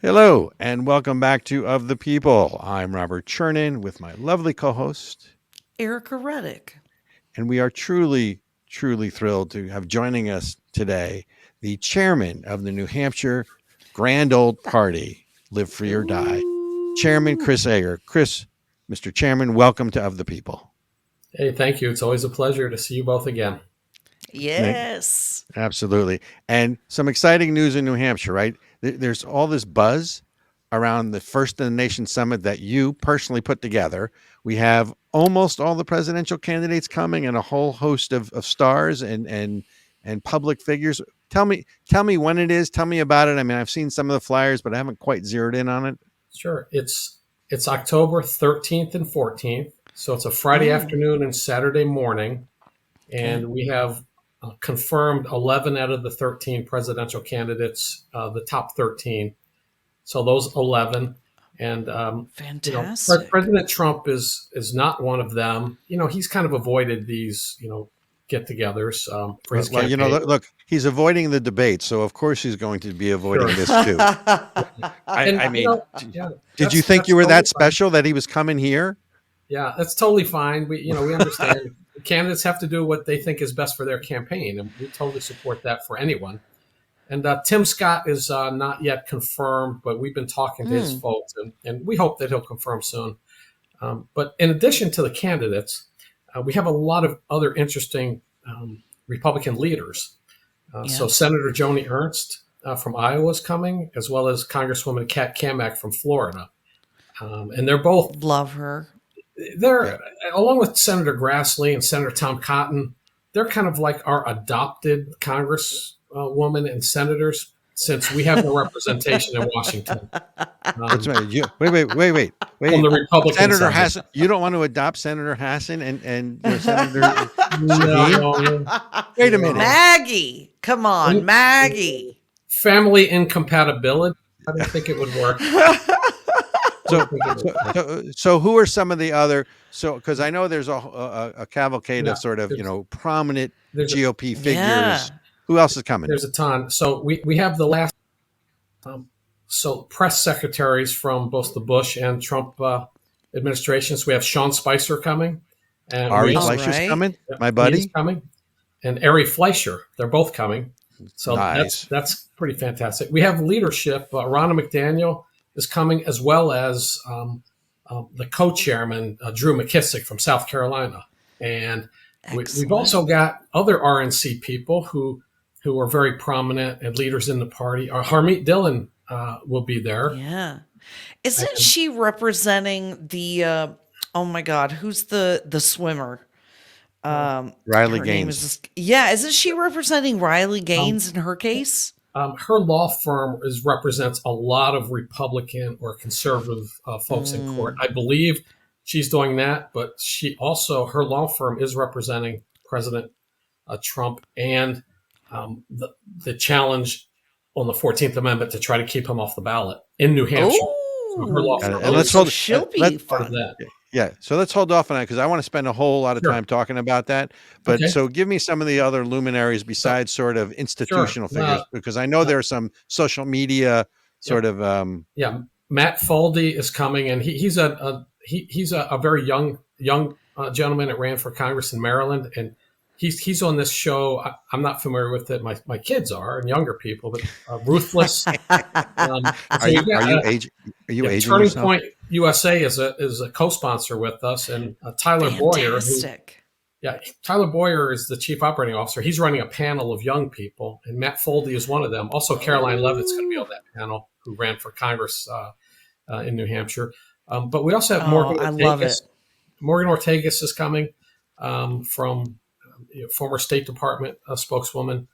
Hello, and welcome back to Of the People. I'm Robert Chernin with my lovely co-host, Ericka Redic. and we are truly thrilled to have joining us today the chairman of the New Hampshire Grand Old Party, Live Free or Die, Chairman Chris Ager. Mr. Chairman, welcome to Of the People. Hey, thank you. It's always a pleasure to see you both again. Yes. Absolutely. And some exciting news in New Hampshire, right? There's all this buzz around the First in the Nation Summit that you personally put together. We have almost all the presidential candidates coming and a whole host of stars and public figures. Tell me when it is. Tell me about it. I mean, I've seen some of the flyers, but I haven't quite zeroed in on it. Sure. It's October 13th and 14th. So it's a Friday afternoon and Saturday morning. And we have confirmed 11 out of the 13 presidential candidates, the top 13. So those 11. And fantastic. President Trump is not one of them. He's kind of avoided these, get-togethers for his campaign. Look, he's avoiding the debate, so of course he's going to be avoiding this too. Did you think you were that special that he was coming here? Yeah, that's totally fine. We understand. Candidates have to do what they think is best for their campaign, and we totally support that for anyone. And Tim Scott is not yet confirmed, but we've been talking to his folks, and we hope that he'll confirm soon. But in addition to the candidates, we have a lot of other interesting Republican leaders. So Senator Joni Ernst from Iowa is coming, as well as Congresswoman Kat Cammack from Florida. And they're both... Love her. Along with Senator Grassley and Senator Tom Cotton, they're kind of like our adopted congresswomen and senators, since we have no representation in Washington. Wait. From the Republican Senator side. Hassan, you don't want to adopt Senator Hassan and Senator No. Wait a minute. Maggie. Come on, Maggie. Family incompatibility. I don't think it would work. So who are some of the other? So because I know there's a cavalcade of sort of prominent GOP figures. Yeah. Who else is coming? There's a ton. So we have the last press secretaries from both the Bush and Trump administrations. We have Sean Spicer coming, and Ari Fleischer's coming. My buddy he's coming, and Ari Fleischer. They're both coming. So nice. That's pretty fantastic. We have leadership. Ronna McDaniel is coming, as well as the co-chairman, Drew McKissick from South Carolina. And we've also got other RNC people who are very prominent and leaders in the party. Harmeet Dillon will be there. Yeah. Isn't she representing the, oh my God, who's the swimmer? Riley Gaines. Isn't she representing Riley Gaines in her case? Her law firm represents a lot of Republican or conservative folks in court. I believe she's doing that, but her law firm is representing President Trump and the challenge on the 14th Amendment to try to keep him off the ballot in New Hampshire. So her law firm she'll be part of that. Yeah, so let's hold off on that because I want to spend a whole lot of time talking about that. But so give me some of the other luminaries besides sort of institutional figures, because I know there are some social media sort of. Matt Foldy is coming, and he's a very young gentleman that ran for Congress in Maryland, and he's on this show. I'm not familiar with it. My kids are, and younger people, but Ruthless. Are you aging Turning yourself? Point USA is a co-sponsor with us, and Tyler Boyer. Tyler Boyer is the chief operating officer. He's running a panel of young people, and Matt Foldy is one of them. Also, Caroline Levitt's going to be on that panel, who ran for Congress in New Hampshire. But we also have Morgan Ortagus. Love it. Morgan Ortagus is coming from former State Department spokeswoman.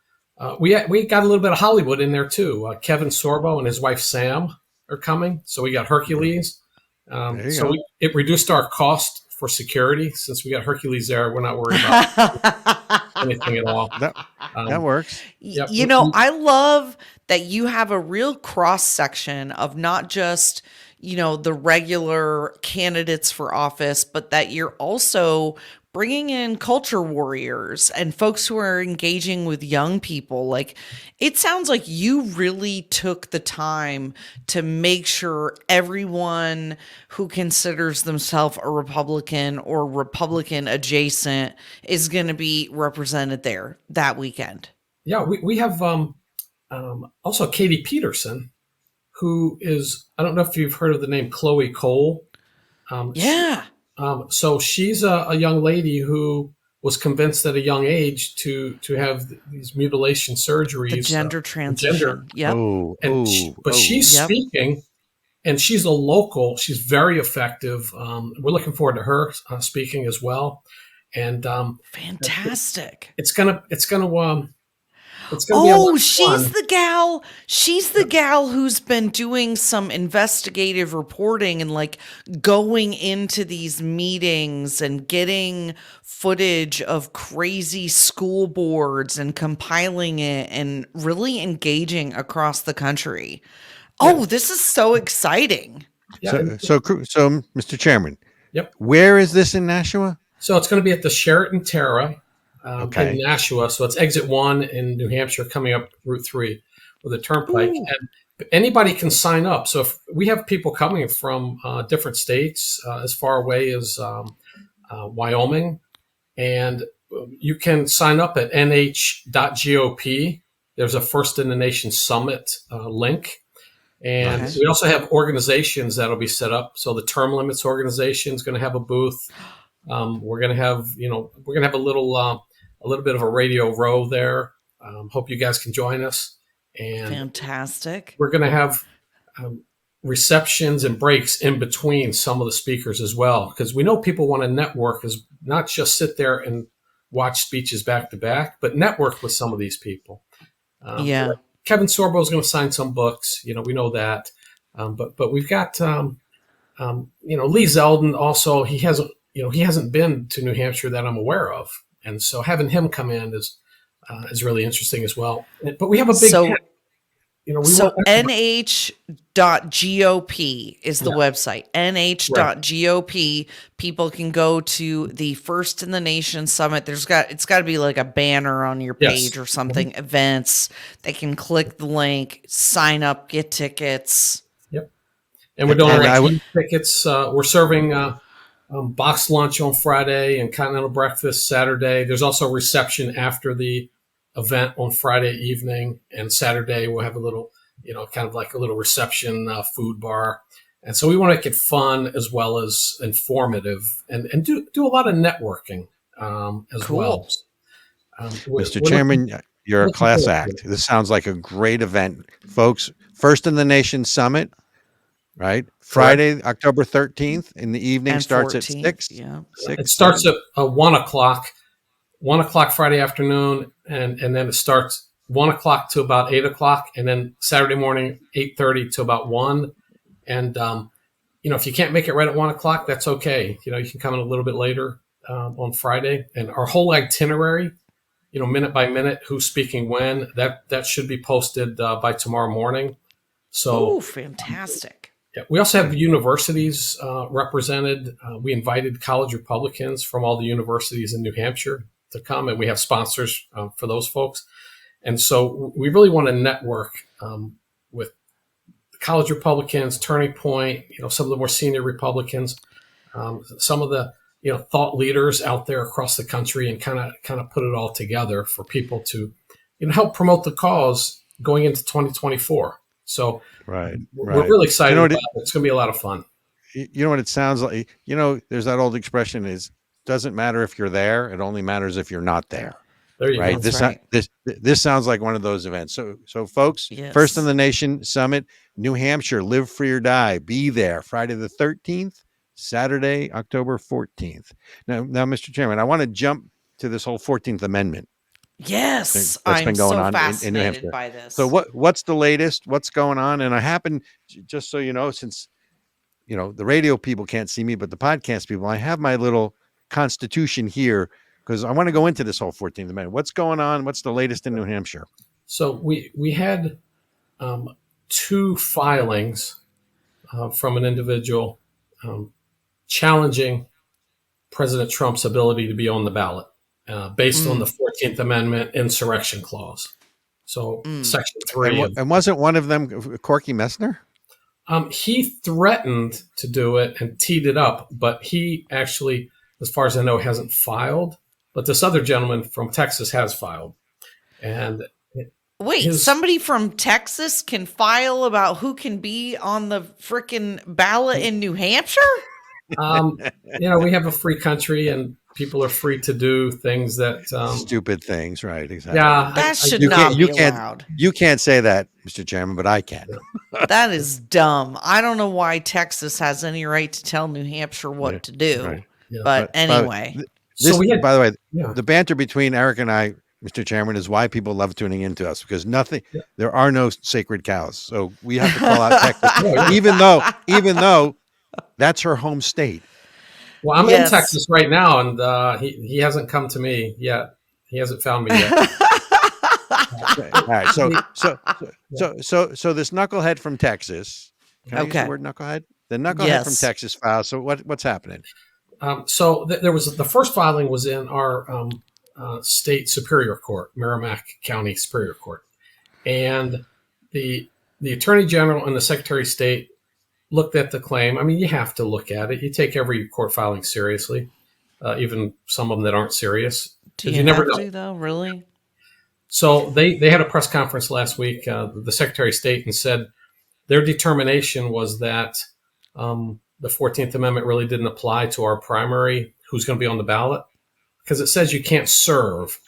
We got a little bit of Hollywood in there too. Kevin Sorbo and his wife Sam are coming. So we got Hercules. It reduced our cost for security since we got Hercules there. We're not worried about anything at all. That works. Yep. I love that you have a real cross section of not just the regular candidates for office, but that you're also bringing in culture warriors and folks who are engaging with young people. Like, it sounds like you really took the time to make sure everyone who considers themselves a Republican or Republican adjacent is going to be represented there that weekend. Yeah, we have also Katie Peterson, who is, I don't know if you've heard of the name Chloe Cole. Yeah. So she's a young lady who was convinced at a young age to have these mutilation surgeries. The gender transition. Yep. But she's speaking, and she's a local. She's very effective. We're looking forward to her speaking as well. And fantastic. It's gonna Oh, she's the gal. She's the gal who's been doing some investigative reporting and like going into these meetings and getting footage of crazy school boards and compiling it and really engaging across the country. Oh, this is so exciting. Yeah. So, Mr. Chairman. Yep. Where is this in Nashua? So it's going to be at the Sheraton Terra. In Nashua, so it's exit 1 in New Hampshire, coming up Route 3 with a turnpike. Ooh. And anybody can sign up. So if we have people coming from different states, as far away as Wyoming, and you can sign up at NH.GOP. There's a First in the Nation Summit link. And we also have organizations that'll be set up. So the Term Limits organization is going to have a booth. We're going to have, a little bit of a radio row there. Hope you guys can join us. And fantastic. We're going to have receptions and breaks in between some of the speakers as well, because we know people want to network, is not just sit there and watch speeches back to back, but network with some of these people. Like Kevin Sorbo is going to sign some books. We know that. But we've got, Lee Zeldin also. He hasn't been to New Hampshire that I'm aware of. And so having him come in is really interesting as well. But we have a big NH.GOP is the website. NH.GOP. People can go to the First in the Nation Summit. It's got to be like a banner on your page or something. Mm-hmm. Events. They can click the link, sign up, get tickets. Yep. And we're doing tickets. We're serving box lunch on Friday and continental breakfast Saturday. There's also a reception after the event on Friday evening, and Saturday we'll have a little, kind of like a little reception food bar. And so we want to make it fun as well as informative and do a lot of networking as well. Mr. Chairman, you're a class act. This sounds like a great event. Folks, First in the Nation Summit. Right. Friday, October 13th in the evening, and starts 14th, at 6. Yeah. 6, it starts at 1 o'clock. 1 o'clock Friday afternoon, and then it starts 1 o'clock to about 8 o'clock, and then Saturday morning 8:30 to about 1. And if you can't make it right at 1 o'clock, that's okay. You can come in a little bit later on Friday. And our whole itinerary, minute by minute, who's speaking when, that should be posted by tomorrow morning. So fantastic. We also have universities represented. We invited college Republicans from all the universities in New Hampshire to come, and we have sponsors for those folks. And so we really want to network with college Republicans, Turning Point, some of the more senior Republicans, some of the thought leaders out there across the country, and kind of put it all together for people to help promote the cause going into 2024. So we're really excited about it. It's going to be a lot of fun. You know what it sounds like? There's that old expression is, doesn't matter if you're there. It only matters if you're not there. There you go. This sounds like one of those events. So folks, First in the Nation Summit, New Hampshire, live free or die. Be there Friday the 13th, Saturday, October 14th. Now, Mr. Chairman, I want to jump to this whole 14th Amendment. Yes, that's been going on fascinated in New Hampshire. by this. So what's the latest? What's going on? And I happen, just so you know, since the radio people can't see me, but the podcast people, I have my little constitution here because I want to go into this whole 14th Amendment. What's going on? What's the latest in New Hampshire? So we had 2 filings from an individual challenging President Trump's ability to be on the ballot based on the 14th Amendment insurrection clause. So Section 3. And wasn't one of them Corky Messner? He threatened to do it and teed it up, but he actually, as far as I know, hasn't filed. But this other gentleman from Texas has filed. And wait, somebody from Texas can file about who can be on the frickin' ballot in New Hampshire? We have a free country and people are free to do things that stupid things, right? Exactly. Yeah, that should not be allowed. You can't say that, Mr. Chairman, but I can. That is dumb. I don't know why Texas has any right to tell New Hampshire what to do. Right. Yeah. But anyway, by the way, the banter between Eric and I, Mr. Chairman, is why people love tuning into us, because there are no sacred cows. So we have to call out Texas, even though that's her home state. Well, I'm in Texas right now, and he hasn't come to me yet. He hasn't found me yet. All right. So this knucklehead from Texas. Can I use the word knucklehead? The knucklehead from Texas files. So what's happening? There was the first filing was in our state superior court, Merrimack County Superior Court, and the Attorney General and the Secretary of State looked at the claim. I mean, you have to look at it. You take every court filing seriously, even some of them that aren't serious. Do you never know, though? Really? So they had a press conference last week, the Secretary of State, and said their determination was that the 14th Amendment really didn't apply to our primary, who's going to be on the ballot, because it says you can't serve.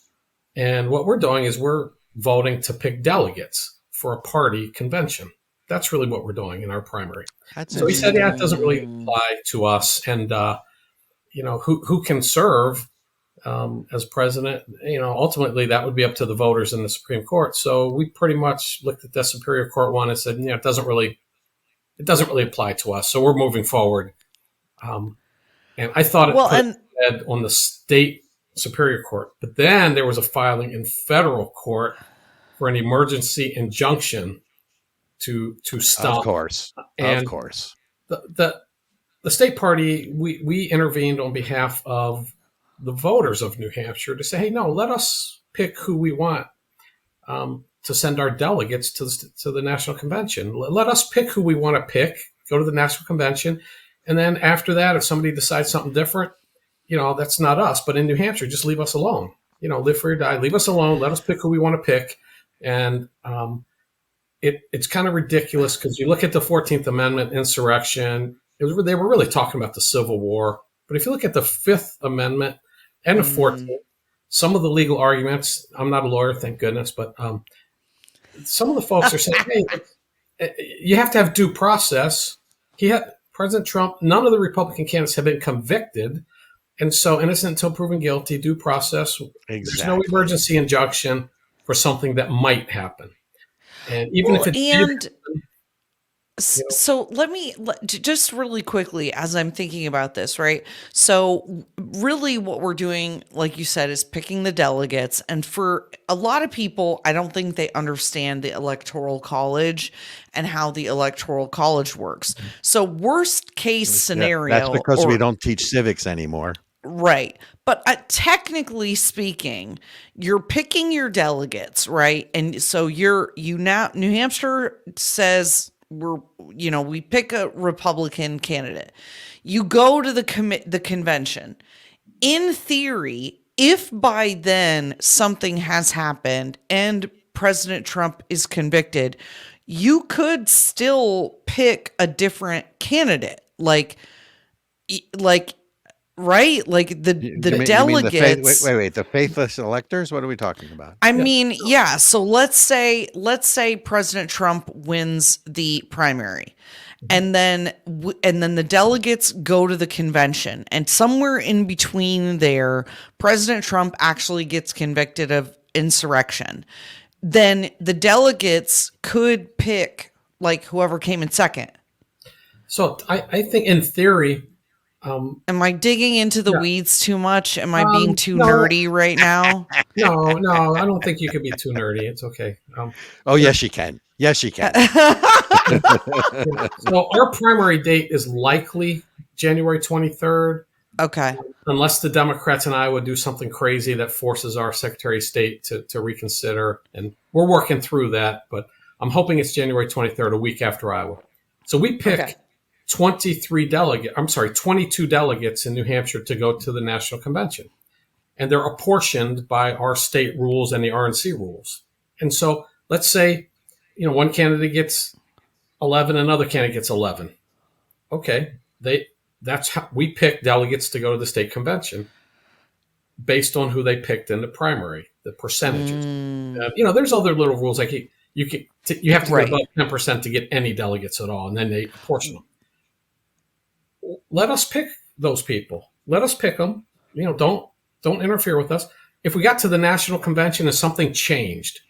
And what we're doing is we're voting to pick delegates for a party convention. That's really what we're doing in our primary. So he said, it doesn't really apply to us. And, who can serve as president, ultimately that would be up to the voters in the Supreme Court. So we pretty much looked at the Superior Court one and said, it doesn't really apply to us. So we're moving forward. And I thought it on the state Superior Court, but then there was a filing in federal court for an emergency injunction to stop. Of course. The state party, we intervened on behalf of the voters of New Hampshire to say, hey, no, let us pick who we want to send our delegates to the National Convention. Let us pick who we want to pick, go to the National Convention. And then after that, if somebody decides something different, that's not us. But in New Hampshire, just leave us alone. Live free or die. Leave us alone. Let us pick who we want to pick. And it's kind of ridiculous because you look at the 14th Amendment insurrection, they were really talking about the Civil War. But if you look at the 5th Amendment and the 14th, some of the legal arguments, I'm not a lawyer, thank goodness, but some of the folks are saying, hey, you have to have due process. President Trump, none of the Republican candidates have been convicted. And so innocent until proven guilty, due process. Exactly. There's no emergency injunction for something that might happen. And even if it did, so let me just really quickly, as I'm thinking about this, right? So really what we're doing, like you said, is picking the delegates. And for a lot of people, I don't think they understand the Electoral College and how the Electoral College works. So worst case scenario. That's because we don't teach civics anymore. Right. But technically speaking, you're picking your delegates, right? And so New Hampshire says we pick a Republican candidate. You go to the convention. In theory, if by then something has happened and President Trump is convicted, you could still pick a different candidate. Right? Like the delegates. Wait. The faithless electors? What are we talking about? I mean, yeah. So let's say President Trump wins the primary, and then the delegates go to the convention, and somewhere in between there, President Trump actually gets convicted of insurrection. Then the delegates could pick whoever came in second. So I think in theory. Am I digging into the weeds too much? Am I being too nerdy right now? No, I don't think you could be too nerdy. It's okay. Yes, you can. Yes, you can. So our primary date is likely January 23rd, Okay. unless the Democrats in Iowa do something crazy that forces our Secretary of State to reconsider. And we're working through that, but I'm hoping it's January 23rd, a week after Iowa. So we pick Okay. 22 delegates in New Hampshire to go to the National Convention. And they're apportioned by our state rules and the RNC rules. And so let's say, one candidate gets 11, another candidate gets 11. Okay, that's how we pick delegates to go to the state convention based on who they picked in the primary, the percentages. There's other little rules like you have to get above 10% to get any delegates at all, and then they apportion them. Let us pick those people. Let us pick them. Don't interfere with us. If we got to the national convention and something changed,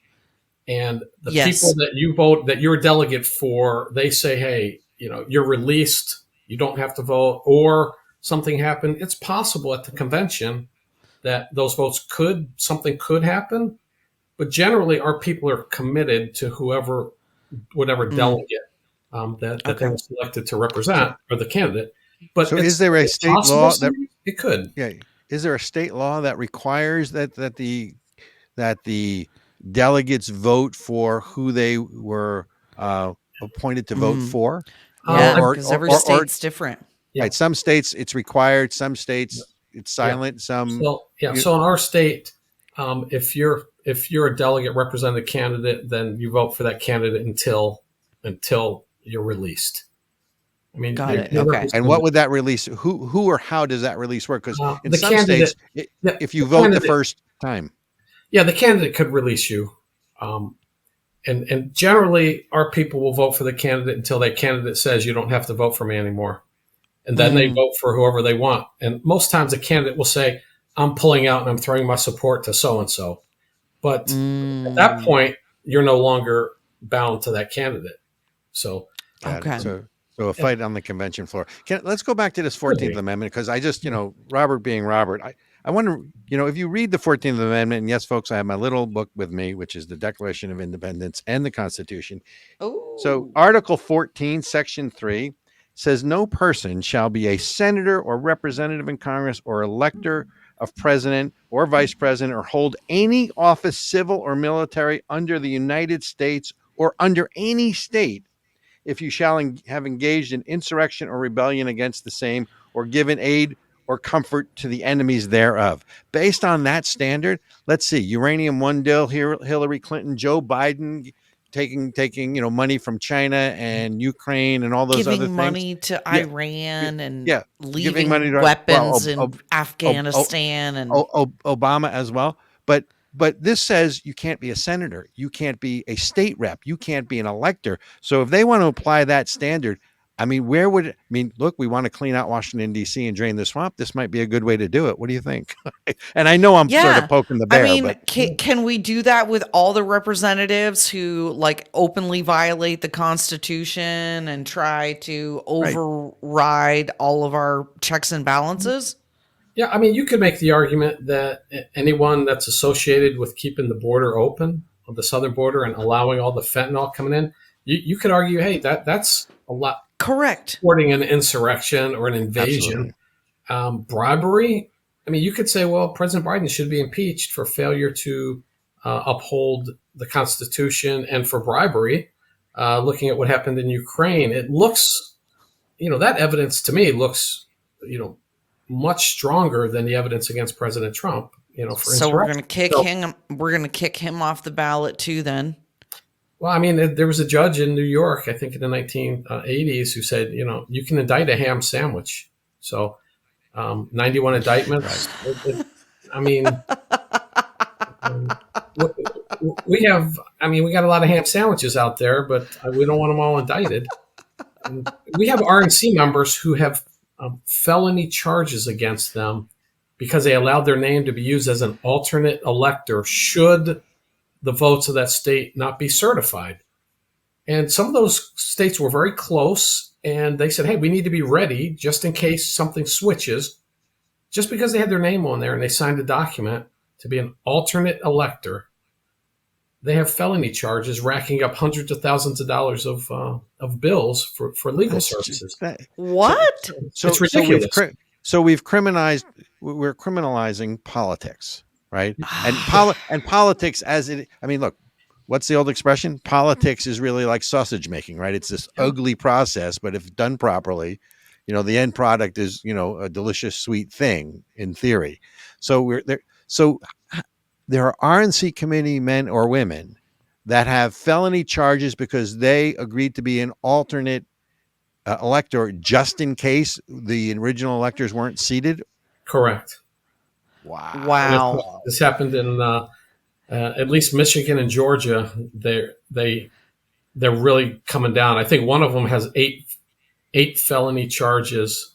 and the people that you vote, that you're a delegate for, they say, hey, you're released, you don't have to vote, or something happened, it's possible at the convention that those votes something could happen. But generally, our people are committed to whatever delegate that they were selected to represent, or the candidate. But so is there a state law that it could? Yeah. Is there a state law that requires that the delegates vote for who they were appointed to vote for? Yeah, because every state's different. Yeah. Right. Some states it's required. Some states it's silent. Some. So in our state, if you're a delegate representing a candidate, then you vote for that candidate until you're released. I mean, got it. Okay. And what would that release? Who or how does that release work? Because in the some states, if you vote the first time, the candidate could release you. And generally, our people will vote for the candidate until that candidate says you don't have to vote for me anymore, and then they vote for whoever they want. And most times, the candidate will say, "I'm pulling out and I'm throwing my support to so and so." But at that point, you're no longer bound to that candidate. So So a fight on the convention floor. Let's go back to this 14th Amendment, because I just, Robert being Robert, I wonder, if you read the 14th Amendment, and yes, folks, I have my little book with me, which is the Declaration of Independence and the Constitution. Ooh. So Article 14, Section 3 says no person shall be a senator or representative in Congress or elector of president or vice president or hold any office, civil or military, under the United States or under any state, if you shall have engaged in insurrection or rebellion against the same, or given aid or comfort to the enemies thereof. Based on that standard, let's see, Uranium One deal here, Hillary Clinton, Joe Biden taking money from China and Ukraine and all those other things. Giving money to Iran and leaving money to weapons in Afghanistan and Obama as well. But this says you can't be a senator, you can't be a state rep, you can't be an elector. So if they want to apply that standard, look, we want to clean out Washington, D.C. and drain the swamp. This might be a good way to do it. What do you think? And I know I'm sort of poking the bear. But can we do that with all the representatives who openly violate the Constitution and try to override all of our checks and balances? Yeah, you could make the argument that anyone that's associated with keeping the border open, the southern border, and allowing all the fentanyl coming in, you could argue, hey, that's a lot. Correct. Supporting an insurrection or an invasion. Bribery. You could say, well, President Biden should be impeached for failure to uphold the Constitution and for bribery. Looking at what happened in Ukraine, it looks, that evidence to me looks, much stronger than the evidence against President Trump. So we're going to kick him. We're going to kick him off the ballot too. Then. Well, there was a judge in New York, I think in the 1980s, who said, you can indict a ham sandwich. So 91 indictments. We got a lot of ham sandwiches out there, but we don't want them all indicted. We have RNC members who have felony charges against them because they allowed their name to be used as an alternate elector should the votes of that state not be certified. And some of those states were very close, and they said, hey, we need to be ready just in case something switches. Just because they had their name on there and they signed a document to be an alternate elector, they have felony charges racking up hundreds of thousands of dollars of bills for legal services. What? It's ridiculous. We're criminalizing politics, right? And politics look, what's the old expression? Politics is really like sausage making, right? It's this ugly process, but if done properly, the end product is, a delicious, sweet thing in theory. So we're there. So there are RNC committee men or women that have felony charges because they agreed to be an alternate elector just in case the original electors weren't seated. Correct. Wow. This happened in at least Michigan and Georgia. They're really coming down. I think one of them has eight felony charges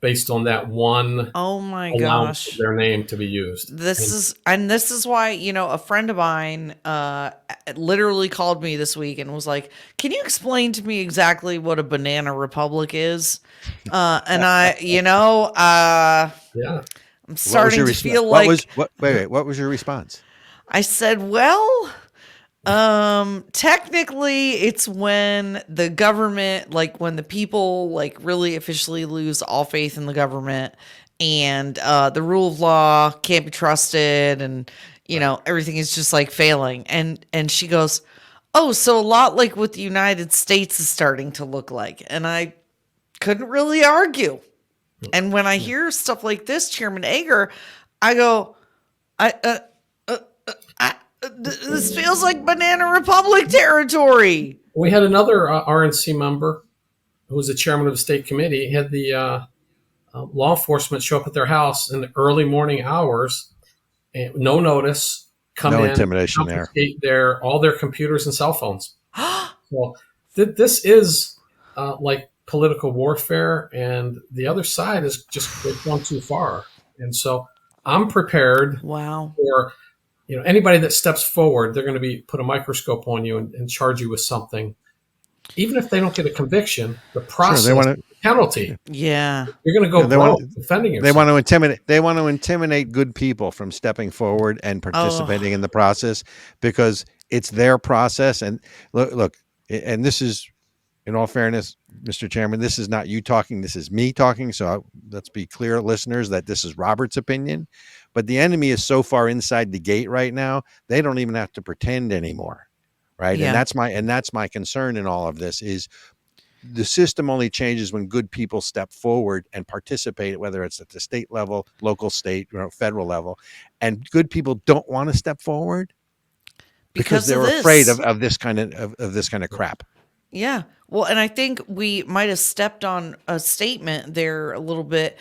based on that one. Oh my allowance gosh. of their name to be used. This is why, a friend of mine literally called me this week and was like, "Can you explain to me exactly what a banana republic is?" And I, I'm starting to feel like what was your response? I said, well, technically it's when the government, like when the people like really officially lose all faith in the government and the rule of law can't be trusted and, everything is just like failing. And she goes, "Oh, so a lot like what the United States is starting to look like." And I couldn't really argue. And when I hear stuff like this, Chairman Ager, I go, this feels like Banana Republic territory. We had another RNC member who was the chairman of the state committee. He had the law enforcement show up at their house in the early morning hours, and no notice, no intimidation there. All their computers and cell phones. Well, this is like political warfare, and the other side is just gone too far. And so I'm prepared for anybody that steps forward. They're going to put a microscope on you and charge you with something. Even if they don't get a conviction, the process, the penalty. Yeah. You're going to go defending yourself. They want to intimidate good people from stepping forward and participating in the process because it's their process. And look, and this is, in all fairness, Mr. Chairman, this is not you talking. This is me talking. So let's be clear, listeners, that this is Robert's opinion. But the enemy is so far inside the gate right now, they don't even have to pretend anymore. Right. Yeah. And that's my concern in all of this is the system only changes when good people step forward and participate, whether it's at the state level, local, state, federal level. And good people don't want to step forward because they're afraid of this kind of crap. Yeah. Well, and I think we might have stepped on a statement there a little bit.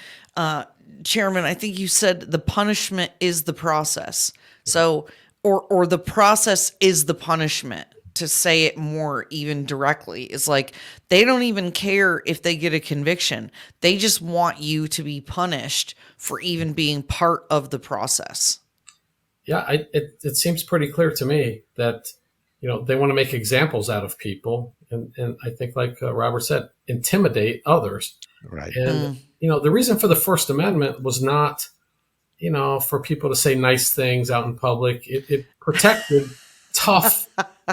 Chairman, I think you said the punishment is the process. So, or the process is the punishment, to say it more even directly. Is like they don't even care if they get a conviction. They just want you to be punished for even being part of the process. Yeah, it seems pretty clear to me that they want to make examples out of people, and I think, like Robert said, intimidate others. Right. And the reason for the First Amendment was not for people to say nice things out in public. It protected tough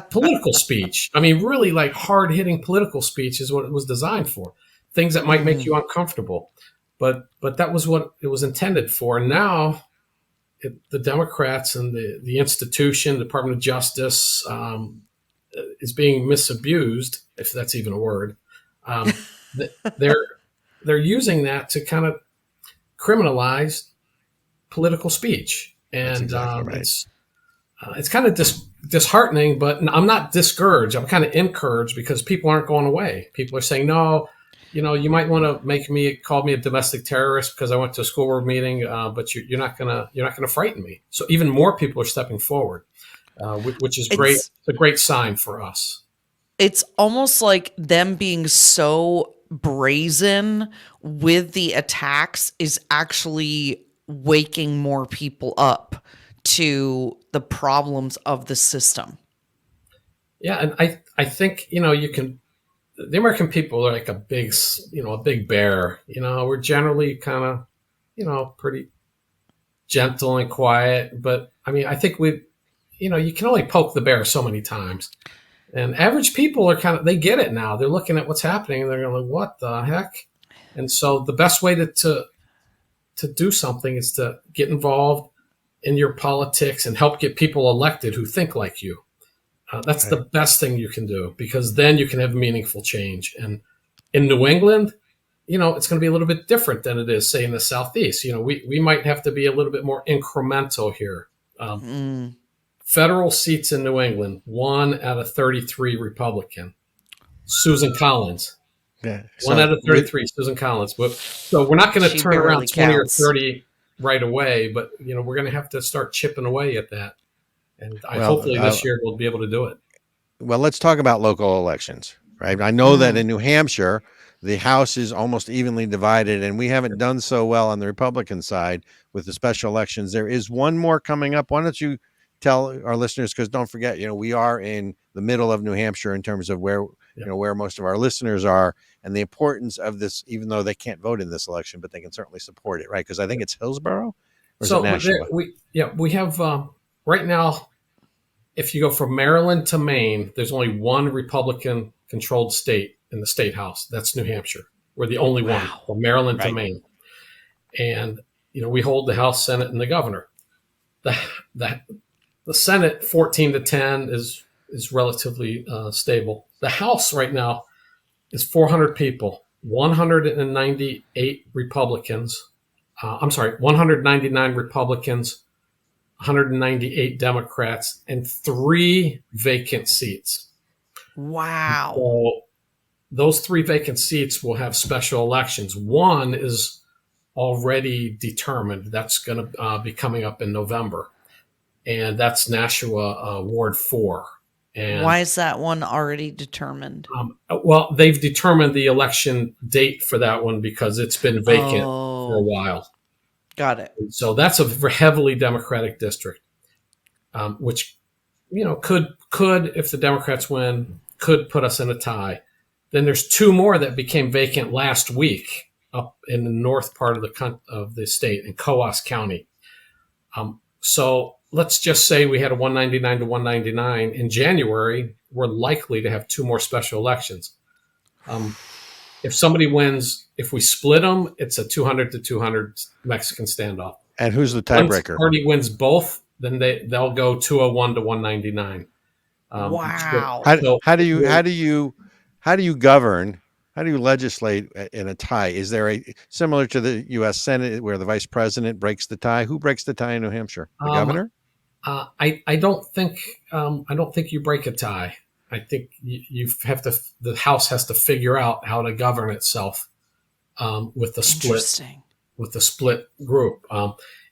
political speech. I mean, really like hard-hitting political speech is what it was designed for. Things that might make you uncomfortable. But that was what it was intended for. And now the Democrats and the institution, the Department of Justice, is being misabused, if that's even a word. They're using that to kind of criminalize political speech. And exactly right. It's kind of disheartening, but I'm not discouraged. I'm kind of encouraged because people aren't going away. People are saying, no, you might want to call me a domestic terrorist because I went to a school board meeting, but you're not gonna frighten me. So even more people are stepping forward, which is great. It's a great sign for us. It's almost like them being so brazen with the attacks is actually waking more people up to the problems of the system. Yeah, and I think you can. The American people are like a big bear. We're generally kind of pretty gentle and quiet. But I mean, I think you can only poke the bear so many times. And average people are they get it now. They're looking at what's happening and they're going, what the heck? And so the best way to do something is to get involved in your politics and help get people elected who think like you. That's the best thing you can do, because then you can have meaningful change. And in New England, it's going to be a little bit different than it is, say, in the Southeast. We might have to be a little bit more incremental here. Federal seats in New England, 1 out of 33 Republican. Susan Collins. Yeah. 1 out of 33, Susan Collins. So we're not going to turn around 20 or 30 right away, but we're going to have to start chipping away at that. And hopefully this year we'll be able to do it. Well, let's talk about local elections, right? I know that in New Hampshire, the House is almost evenly divided, and we haven't done so well on the Republican side with the special elections. There is one more coming up. Why don't you tell our listeners, because don't forget, we are in the middle of New Hampshire in terms of where most of our listeners are, and the importance of this, even though they can't vote in this election, but they can certainly support it, right? Because I think it's Hillsborough, or is it Nashua? We have right now, if you go from Maryland to Maine, there's only one Republican-controlled state in the state house. That's New Hampshire. We're the only one from Maryland to Maine. And, we hold the House, Senate, and the governor. The Senate, 14-10, is relatively stable. The House right now is 400 people, 198 Republicans. 199 Republicans, 198 Democrats, and 3 vacant seats. Wow. So those 3 vacant seats will have special elections. One is already determined. That's going to be coming up in November. And that's Nashua Ward 4. And why is that one already determined? Well, they've determined the election date for that one because it's been vacant for a while. Got it. So that's a heavily Democratic district, which, could, if the Democrats win, could put us in a tie. Then there's 2 more that became vacant last week up in the north part of the state in Coos County. So let's just say we had a 199 to 199 in January. We're likely to have 2 more special elections. If somebody wins, if we split them, it's a 200 to 200 Mexican standoff. And who's the tiebreaker? Once the party wins both, then they'll go 201 to 199. Wow. How do you govern? How do you legislate in a tie? Is there similar to the U.S. Senate where the vice president breaks the tie? Who breaks the tie in New Hampshire? The governor? I don't think you break a tie. I think the House has to figure out how to govern itself with the split group.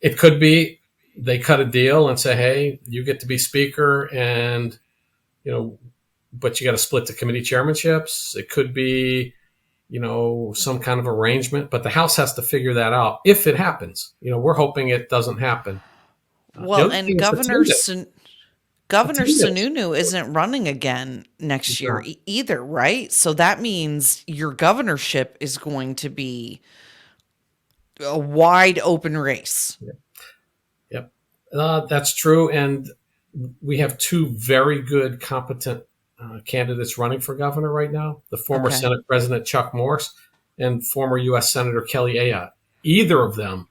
It could be they cut a deal and say, hey, you get to be speaker, and but you got to split the committee chairmanships. It could be some kind of arrangement, but the House has to figure that out if it happens. We're hoping it doesn't happen. Well, and Governor Sununu isn't running again next year either, right? So that means your governorship is going to be a wide open race. Yep. That's true. And we have 2 very good, competent candidates running for governor right now. The former Senate President Chuck Morse and former U.S. Senator Kelly Ayotte. Either of them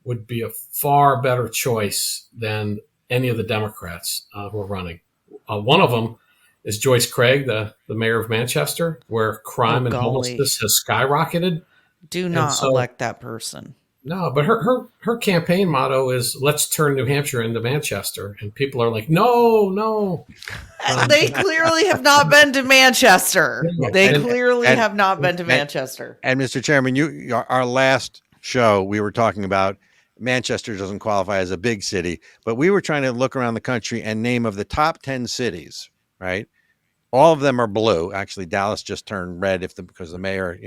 would be a far better choice than any of the Democrats who are running. One of them is Joyce Craig, the mayor of Manchester, where crime and homelessness has skyrocketed. Do not elect that person. No, but her campaign motto is "Let's turn New Hampshire into Manchester," and people are like, "No." They clearly have not been to Manchester. They clearly have not been to Manchester. And Mr. Chairman, our last show we were talking about Manchester doesn't qualify as a big city, but we were trying to look around the country and name of the top 10 cities, right? All of them are blue. Actually, Dallas just turned red because the mayor,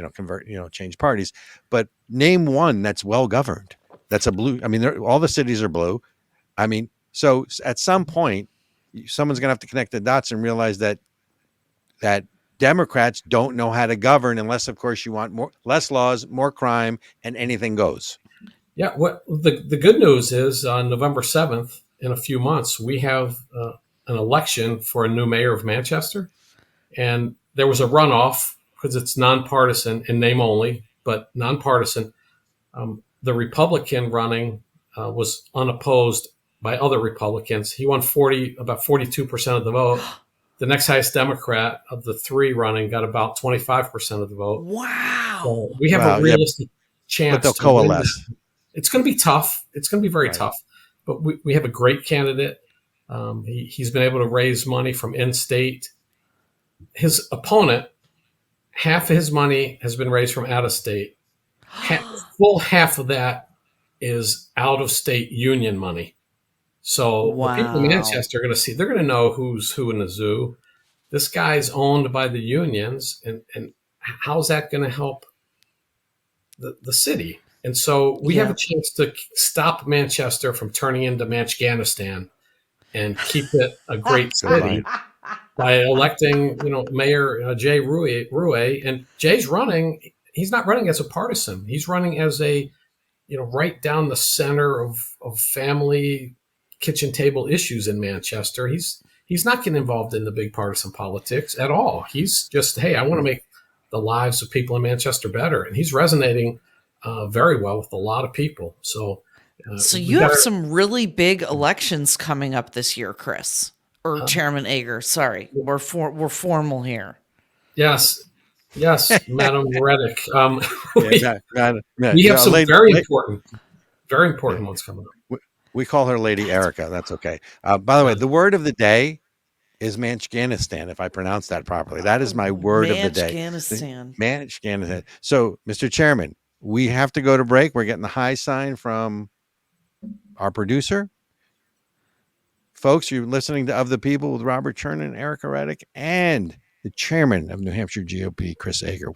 changed parties. But name one that's well governed. That's a blue. I mean, all the cities are blue. I mean, so at some point, someone's going to have to connect the dots and realize that Democrats don't know how to govern unless, of course, you want less laws, more crime, and anything goes. Yeah. What the good news is on November 7th, in a few months, we have an election for a new mayor of Manchester. And there was a runoff because it's nonpartisan in name only, but nonpartisan. The Republican running was unopposed by other Republicans. He won about 42% of the vote. The next highest Democrat of the three running got about 25% of the vote. Wow. So we have Wow, a realistic chance but they'll to win coalesce. that. It's going to be tough. It's going to be very Right. tough. But we have a great candidate. He's been able to raise money from in-state. His opponent, half of his money has been raised from out of state. Full half of that is out of state union money. So the people in Wow. Manchester are going to see, they're going to know who's who in the zoo. This guy's owned by the unions, and how's that going to help the city? And so we have a chance to stop Manchester from turning into Manchganistan and keep it a great city by electing, Mayor Jay Rue. And Jay's running. He's not running as a partisan. He's running as a, right down the center of family kitchen table issues in Manchester. He's not getting involved in the big partisan politics at all. He's just, hey, I want to make the lives of people in Manchester better. And he's resonating very well with a lot of people. So you have some really big elections coming up this year, Chris, or Chairman Ager. Sorry, we're formal here. Yes, Madam Redic. We have some very important ones coming up. We call her Lady Ericka. That's okay. By the way, the word of the day is Manchganistan, if I pronounce that properly. That is my word of the day. Manchganistan. So, Mr. Chairman, we have to go to break. We're getting the high sign from our producer. Folks, you're listening to Of the People with Robert Chernin and Ericka Redic and the chairman of New Hampshire GOP, Chris Ager.